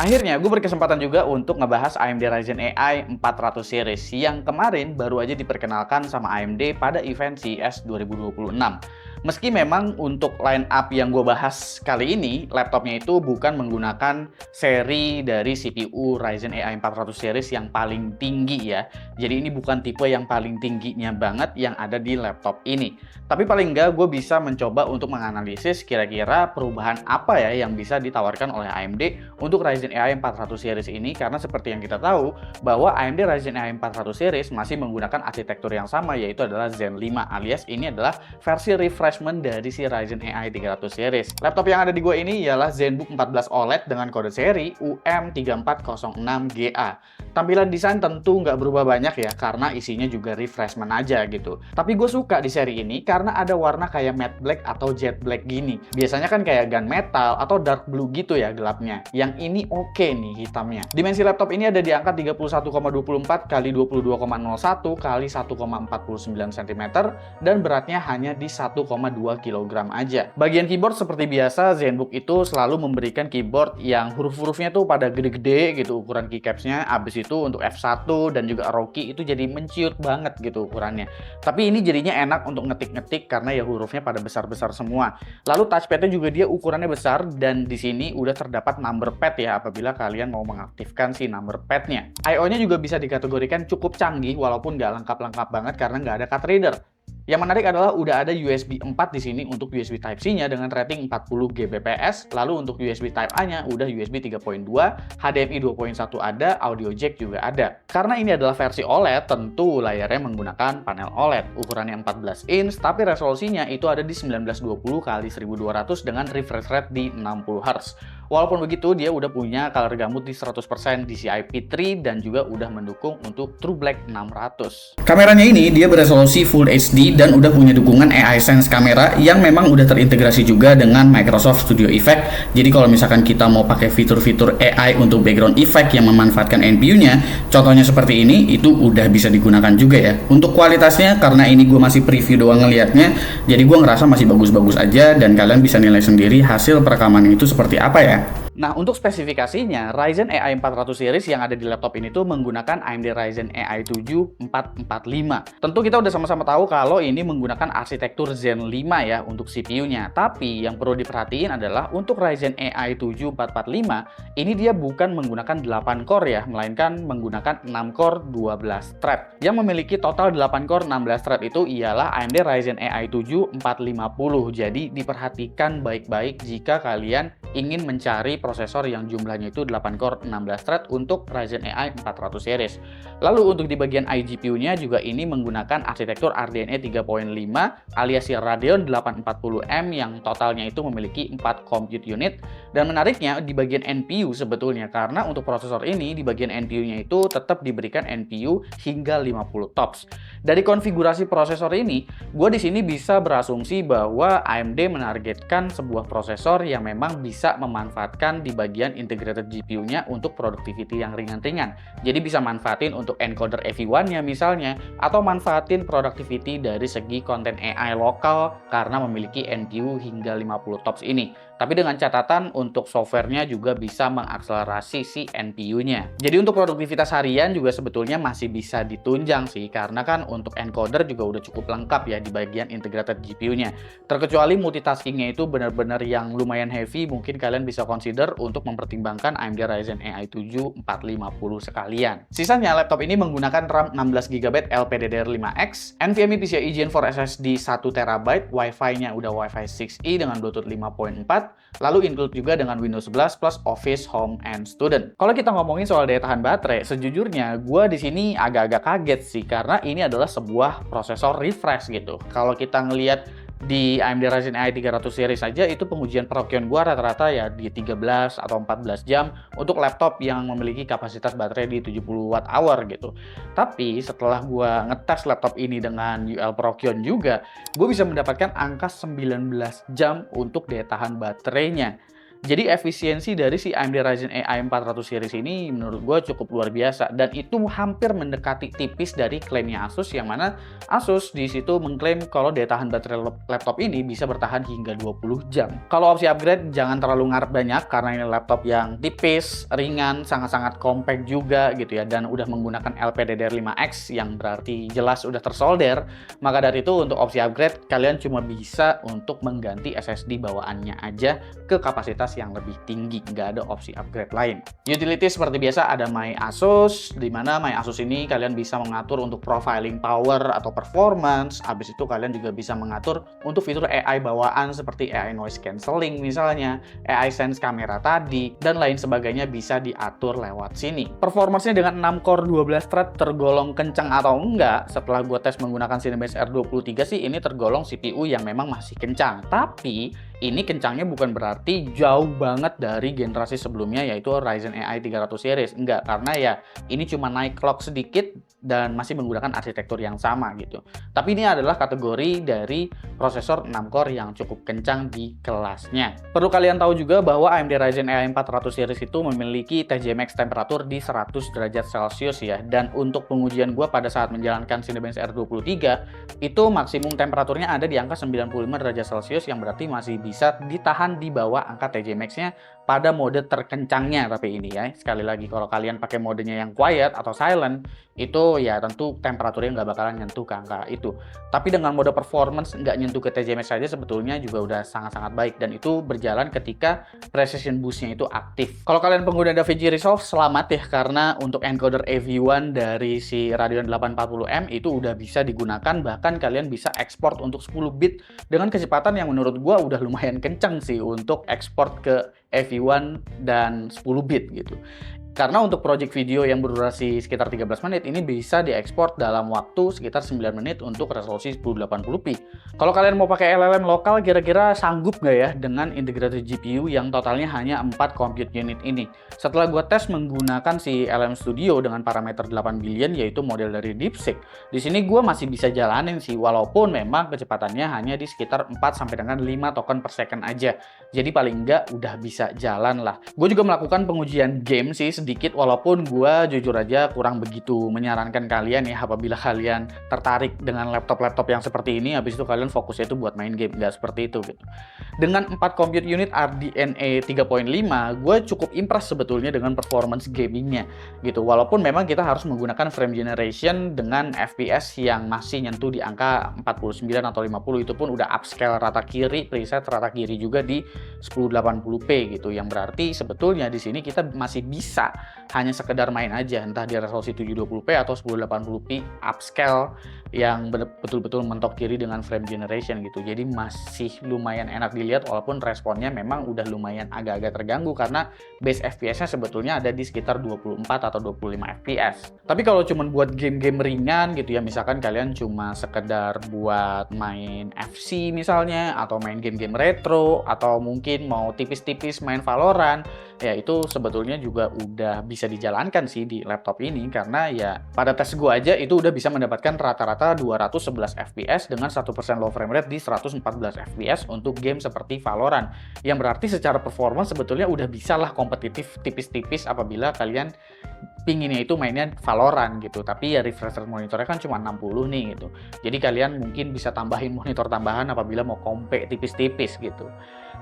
Akhirnya, gue berkesempatan juga untuk ngebahas AMD Ryzen AI 400 series yang kemarin baru aja diperkenalkan sama AMD pada event CES 2026. Meski memang untuk line up yang gue bahas kali ini, laptopnya itu bukan menggunakan seri dari CPU Ryzen AI 400 series yang paling tinggi ya. Jadi ini bukan tipe yang paling tingginya banget yang ada di laptop ini. Tapi paling enggak gue bisa mencoba untuk menganalisis kira-kira perubahan apa ya yang bisa ditawarkan oleh AMD untuk Ryzen AI 400 series ini, karena seperti yang kita tahu bahwa AMD Ryzen AI 400 series masih menggunakan arsitektur yang sama, yaitu adalah Zen 5, alias ini adalah versi refreshment dari si Ryzen AI 300 series. Laptop yang ada di gue ini ialah ZenBook 14 OLED dengan kode seri UM3406GA. Tampilan desain tentu nggak berubah banyak ya, karena isinya juga refreshment aja gitu. Tapi gue suka di seri ini karena ada warna kayak matte black atau jet black gini. Biasanya kan kayak gunmetal atau dark blue gitu ya gelapnya. Yang ini oke nih hitamnya. Dimensi laptop ini ada di angka 31,24 x 22,01 x 1,49 cm dan beratnya hanya di 1,2 kg aja. Bagian keyboard seperti biasa, ZenBook itu selalu memberikan keyboard yang huruf-hurufnya tuh pada gede-gede gitu ukuran keycapsnya. Abis itu untuk F1 dan juga Rocky itu jadi menciut banget gitu ukurannya. Tapi ini jadinya enak untuk ngetik-ngetik karena ya hurufnya pada besar-besar semua. Lalu touchpadnya juga dia ukurannya besar dan di sini udah terdapat number pad ya apabila kalian mau mengaktifkan si number padnya. I/O-nya juga bisa dikategorikan cukup canggih walaupun nggak lengkap-lengkap banget karena nggak ada card reader. Yang menarik adalah udah ada USB 4 di sini untuk USB Type-C-nya dengan rating 40 Gbps. Lalu untuk USB Type-A-nya udah USB 3.2, HDMI 2.1 ada, audio jack juga ada. Karena ini adalah versi OLED, tentu layarnya menggunakan panel OLED. Ukurannya 14 inch, tapi resolusinya itu ada di 1920x1200 dengan refresh rate di 60 Hz. Walaupun begitu, dia udah punya color gamut di 100% DCI P3 dan juga udah mendukung untuk True Black 600. Kameranya ini dia beresolusi Full HD dan udah punya dukungan AI Sense kamera yang memang udah terintegrasi juga dengan Microsoft Studio Effect. Jadi kalau misalkan kita mau pakai fitur-fitur AI untuk background effect yang memanfaatkan NPU-nya, contohnya seperti ini, itu udah bisa digunakan juga ya. Untuk kualitasnya, karena ini gue masih preview doang ngeliatnya, jadi gue ngerasa masih bagus-bagus aja dan kalian bisa nilai sendiri hasil perekamannya itu seperti apa ya. Nah, untuk spesifikasinya, Ryzen AI 400 series yang ada di laptop ini tuh menggunakan AMD Ryzen AI 7 445. Tentu kita udah sama-sama tahu kalau ini menggunakan arsitektur Zen 5 ya untuk CPU-nya. Tapi yang perlu diperhatiin adalah untuk Ryzen AI 7 445, ini dia bukan menggunakan 8 core ya, melainkan menggunakan 6 core 12 thread. Yang memiliki total 8 core 16 thread itu ialah AMD Ryzen AI 7 450. Jadi diperhatikan baik-baik jika kalian ingin mencari prosesor yang jumlahnya itu 8 core 16 thread untuk Ryzen AI 400 series. Lalu untuk di bagian iGPU-nya juga ini menggunakan arsitektur RDNA 3.5 alias Radeon 840M yang totalnya itu memiliki 4 compute unit. Dan menariknya di bagian NPU sebetulnya, karena untuk prosesor ini di bagian NPU-nya itu tetap diberikan NPU hingga 50 TOPS. Dari konfigurasi prosesor ini, gue di sini bisa berasumsi bahwa AMD menargetkan sebuah prosesor yang memang bisa memanfaatkan di bagian integrated GPU-nya untuk productivity yang ringan-ringan. Jadi bisa manfaatin untuk encoder EV1-nya misalnya, atau manfaatin productivity dari segi konten AI lokal karena memiliki NPU hingga 50 TOPS ini. Tapi dengan catatan untuk softwarenya juga bisa mengakselerasi si NPU-nya. Jadi untuk produktivitas harian juga sebetulnya masih bisa ditunjang sih, karena kan untuk encoder juga udah cukup lengkap ya di bagian integrated GPU-nya. Terkecuali multitaskingnya itu benar-benar yang lumayan heavy, mungkin kalian bisa consider untuk mempertimbangkan AMD Ryzen AI 7 450 sekalian. Sisanya laptop ini menggunakan RAM 16GB LPDDR5X, NVMe PCIe Gen 4 SSD 1TB, Wi-Fi-nya udah Wi-Fi 6E dengan Bluetooth 5.4, lalu include juga dengan Windows 11 plus Office, Home, and Student. Kalau kita ngomongin soal daya tahan baterai, sejujurnya gue di sini agak-agak kaget sih, karena ini adalah sebuah prosesor refresh gitu. Kalau kita ngelihat di AMD Ryzen AI 300 series saja itu pengujian perokian gua rata-rata ya di 13 atau 14 jam untuk laptop yang memiliki kapasitas baterai di 70 Wh gitu. Tapi setelah gua ngetes laptop ini dengan UL Prokion juga, gua bisa mendapatkan angka 19 jam untuk daya tahan baterainya. Jadi efisiensi dari si AMD Ryzen AI 400 series ini menurut gue cukup luar biasa, dan itu hampir mendekati tipis dari klaimnya Asus, yang mana Asus di situ mengklaim kalau daya tahan baterai laptop ini bisa bertahan hingga 20 jam. Kalau opsi upgrade jangan terlalu ngarep banyak karena ini laptop yang tipis, ringan, sangat-sangat compact juga gitu ya, dan udah menggunakan LPDDR5X yang berarti jelas udah tersolder. Maka dari itu untuk opsi upgrade kalian cuma bisa untuk mengganti SSD bawaannya aja ke kapasitas yang lebih tinggi, nggak ada opsi upgrade lain. Utility seperti biasa ada My Asus, di mana My Asus ini kalian bisa mengatur untuk profiling power atau performance. Habis itu kalian juga bisa mengatur untuk fitur AI bawaan seperti AI noise cancelling misalnya, AI sense kamera tadi, dan lain sebagainya bisa diatur lewat sini. Performance-nya dengan 6 core 12 thread tergolong kencang atau enggak? Setelah gue tes menggunakan Cinebench R23 sih ini tergolong CPU yang memang masih kencang. Tapi ini kencangnya bukan berarti jauh banget dari generasi sebelumnya yaitu Ryzen AI 300 series. Enggak, karena ya ini cuma naik clock sedikit dan masih menggunakan arsitektur yang sama gitu. Tapi ini adalah kategori dari prosesor 6 core yang cukup kencang di kelasnya. Perlu kalian tahu juga bahwa AMD Ryzen AI 400 series itu memiliki TJ Max temperatur di 100 derajat Celcius ya. Dan untuk pengujian gue pada saat menjalankan Cinebench R23 itu maksimum temperaturnya ada di angka 95 derajat Celcius, yang berarti masih bisa ditahan di bawah angka TJ Max-nya pada mode terkencangnya. Tapi ini ya, sekali lagi kalau kalian pakai modenya yang quiet atau silent, itu ya tentu temperaturnya nggak bakalan nyentuh ke angka itu. Tapi dengan mode performance nggak nyentuh ke TJ Max saja sebetulnya juga udah sangat-sangat baik, dan itu berjalan ketika precision boost-nya itu aktif. Kalau kalian pengguna DaVinci Resolve, selamat ya, karena untuk encoder AV1 dari si Radeon 840M itu udah bisa digunakan, bahkan kalian bisa ekspor untuk 10 bit dengan kecepatan yang menurut gua udah lumayan kenceng sih untuk ekspor ke AV1 dan 10 bit gitu. Karena untuk project video yang berdurasi sekitar 13 menit ini bisa diekspor dalam waktu sekitar 9 menit untuk resolusi 1080p. Kalau kalian mau pakai LLM lokal, kira-kira sanggup nggak ya dengan integrated GPU yang totalnya hanya 4 compute unit ini? Setelah gue tes menggunakan si LM Studio dengan parameter 8 billion yaitu model dari DeepSeek, di sini gue masih bisa jalanin sih, walaupun memang kecepatannya hanya di sekitar 4 sampai dengan 5 token per second aja. Jadi paling nggak udah bisa jalan lah. Gue juga melakukan pengujian game sih sedikit, walaupun gue jujur aja kurang begitu menyarankan kalian ya apabila kalian tertarik dengan laptop-laptop yang seperti ini, habis itu kalian fokusnya itu buat main game, nggak seperti itu gitu. Dengan 4 compute unit RDNA 3.5, gue cukup impress sebetulnya dengan performance gamingnya gitu, walaupun memang kita harus menggunakan frame generation dengan FPS yang masih nyentuh di angka 49 atau 50, itu pun udah upscale rata kiri, preset rata kiri juga di 1080p gitu, yang berarti sebetulnya di sini kita masih bisa hanya sekedar main aja, entah di resolusi 720p atau 1080p upscale yang betul-betul mentok kiri dengan frame generation gitu. Jadi masih lumayan enak dilihat, walaupun responnya memang udah lumayan agak-agak terganggu karena base FPS-nya sebetulnya ada di sekitar 24 atau 25 FPS. Tapi kalau cuma buat game-game ringan gitu ya, misalkan kalian cuma sekedar buat main FC misalnya, atau main game-game retro, atau mungkin mau tipis-tipis main Valorant, ya itu sebetulnya juga udah bisa dijalankan sih di laptop ini, karena ya pada tes gue aja itu udah bisa mendapatkan rata-rata 211 fps dengan 1% low frame rate di 114 fps untuk game seperti Valorant, yang berarti secara performance sebetulnya udah bisa lah kompetitif tipis-tipis apabila kalian pinginnya itu mainnya Valorant gitu. Tapi ya refresh rate monitornya kan cuma 60 nih gitu, jadi kalian mungkin bisa tambahin monitor tambahan apabila mau compare tipis-tipis gitu.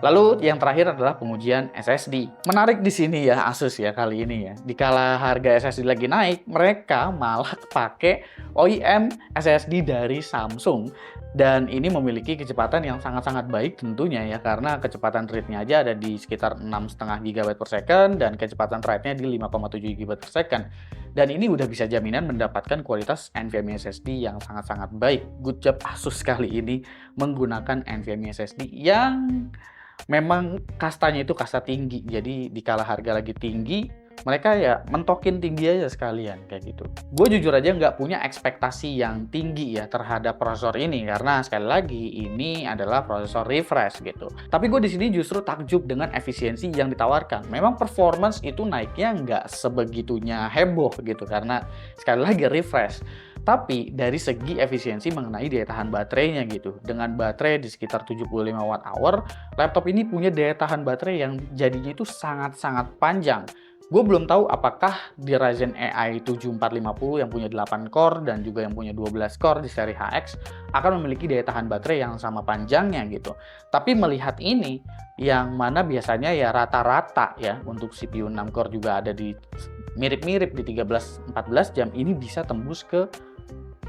Lalu yang terakhir adalah pengujian SSD. Menarik di sini ya Asus ya kali ini ya. Dikala harga SSD lagi naik, mereka malah pakai OEM SSD dari Samsung. Dan ini memiliki kecepatan yang sangat-sangat baik tentunya ya, karena kecepatan read-nya aja ada di sekitar 6,5 GB per second dan kecepatan write-nya di 5,7 GB per second. Dan ini udah bisa jaminan mendapatkan kualitas NVMe SSD yang sangat-sangat baik. Good job Asus kali ini menggunakan NVMe SSD yang memang kastanya itu kasta tinggi. Jadi dikala harga lagi tinggi, mereka ya mentokin tinggi aja sekalian kayak gitu. Gue jujur aja nggak punya ekspektasi yang tinggi ya terhadap prosesor ini, karena sekali lagi ini adalah prosesor refresh gitu. Tapi gue di sini justru takjub dengan efisiensi yang ditawarkan. Memang performance itu naiknya nggak sebegitunya heboh gitu, karena sekali lagi refresh. Tapi dari segi efisiensi mengenai daya tahan baterainya gitu. Dengan baterai di sekitar 75 watt hour, laptop ini punya daya tahan baterai yang jadinya itu sangat-sangat panjang. Gue belum tahu apakah di Ryzen AI 7450 yang punya 8 core dan juga yang punya 12 core di seri HX akan memiliki daya tahan baterai yang sama panjangnya gitu. Tapi melihat ini, yang mana biasanya ya rata-rata ya untuk CPU 6 core juga ada di mirip-mirip di 13-14 jam, ini bisa tembus ke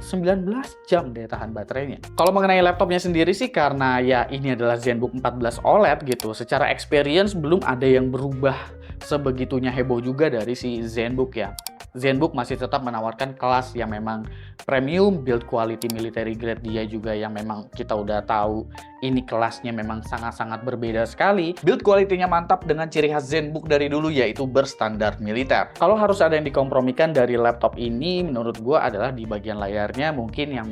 19 jam daya tahan baterainya. Kalau mengenai laptopnya sendiri sih, karena ya ini adalah ZenBook 14 OLED gitu, secara experience belum ada yang berubah sebegitunya heboh juga dari si ZenBook ya. ZenBook masih tetap menawarkan kelas yang memang premium, build quality military grade dia juga yang memang kita udah tahu ini kelasnya memang sangat-sangat berbeda sekali. Build quality-nya mantap dengan ciri khas ZenBook dari dulu yaitu berstandar militer. Kalau harus ada yang dikompromikan dari laptop ini menurut gue adalah di bagian layarnya mungkin yang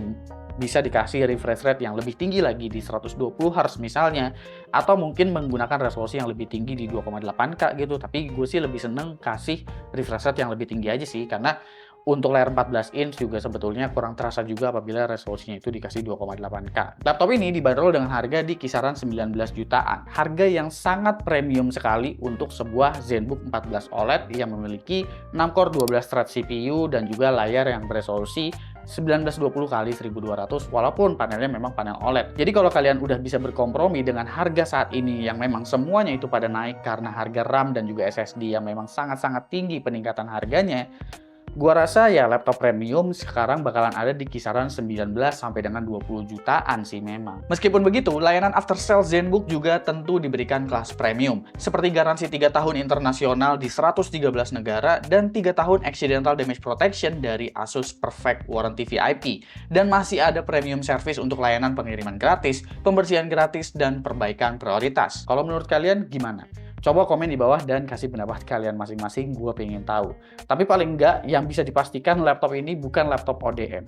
bisa dikasih refresh rate yang lebih tinggi lagi di 120 Hz misalnya, atau mungkin menggunakan resolusi yang lebih tinggi di 2,8K gitu. Tapi gue sih lebih seneng kasih refresh rate yang lebih tinggi aja sih, karena untuk layar 14 inch juga sebetulnya kurang terasa juga apabila resolusinya itu dikasih 2,8K. Laptop ini dibanderol dengan harga di kisaran 19 jutaan. Harga yang sangat premium sekali untuk sebuah ZenBook 14 OLED yang memiliki 6 core 12 thread CPU dan juga layar yang beresolusi 1920x1200 walaupun panelnya memang panel OLED. Jadi kalau kalian udah bisa berkompromi dengan harga saat ini yang memang semuanya itu pada naik karena harga RAM dan juga SSD yang memang sangat-sangat tinggi peningkatan harganya, gua rasa ya laptop premium sekarang bakalan ada di kisaran 19 sampai dengan 20 jutaan sih memang. Meskipun begitu, layanan after sale ZenBook juga tentu diberikan kelas premium, seperti garansi 3 tahun internasional di 113 negara dan 3 tahun accidental damage protection dari Asus Perfect Warranty VIP. Dan masih ada premium service untuk layanan pengiriman gratis, pembersihan gratis, dan perbaikan prioritas. Kalau menurut kalian gimana? Coba komen di bawah dan kasih pendapat kalian masing-masing, gue pengen tahu. Tapi paling enggak, yang bisa dipastikan laptop ini bukan laptop ODM.